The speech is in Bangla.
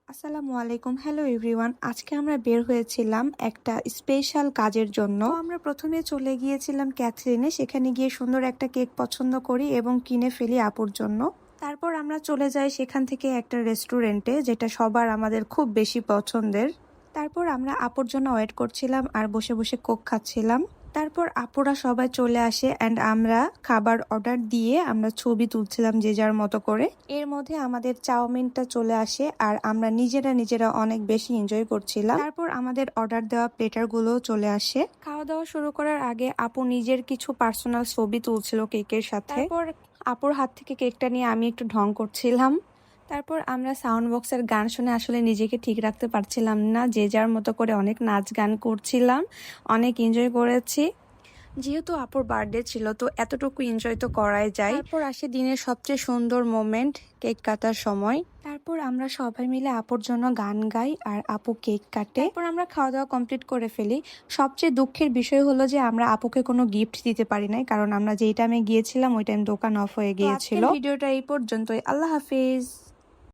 আসসালামু আলাইকুম। Hello everyone. আজকে আমরা বের হয়েছিলাম একটা স্পেশাল কাজের জন্য। আমরা প্রথমে চলে গিয়েছিলাম ক্যাথরিনে, সেখানে গিয়ে সুন্দর একটা কেক পছন্দ করি এবং কিনে ফেলি আপুর জন্য। তারপর আমরা চলে যাই সেখান থেকে একটা রেস্টুরেন্টে, যেটা সবার আমাদের খুব বেশি পছন্দের। তারপর আমরা আপুর জন্য ওয়েট করছিলাম আর বসে বসে কোক খাচ্ছিলাম। তারপর আপুরা সবাই চলে আসে অ্যান্ড আমরা খাবার অর্ডার দিয়ে আমরা ছবি তুলছিলাম যে যার মতো করে। এর মধ্যে আমাদের চাউমিনটা চলে আসে আর আমরা নিজেরা অনেক বেশি এনজয় করছিলাম। তারপর আমাদের অর্ডার দেওয়া প্লেটারগুলোও চলে আসে। খাওয়া দাওয়া শুরু করার আগে আপু নিজের কিছু পার্সোনাল ছবি তুলছিল কেকের সাথে। তারপর আপুর হাত থেকে কেকটা নিয়ে আমি একটু ঢং করছিলাম। তারপর আমরা সাউন্ড বক্সের গান শুনে আসলে নিজেকে ঠিক রাখতে পারছিলাম না, যে যার মতো করে অনেক নাচ গান করছিলাম, অনেক এনজয় করেছি। যেহেতু আপুর বার্থডে ছিল, তো এতটুকু এনজয় তো করাই যায়। তারপর আসে দিনের সবচেয়ে সুন্দর মোমেন্ট, কেক কাটার সময়। তারপর আমরা সবাই মিলে আপুর জন্য গান গাই আর আপু কেক কাটে। তারপর আমরা খাওয়া দাওয়া কমপ্লিট করে ফেলি। সবচেয়ে দুঃখের বিষয় হলো যে আমরা আপুকে কোনো গিফট দিতে পারি নাই, কারণ আমরা যেই টাইমে গিয়েছিলাম ওই টাইম দোকান অফ হয়ে গিয়েছিল। ভিডিওটা এই পর্যন্তই। আল্লাহ হাফিজ।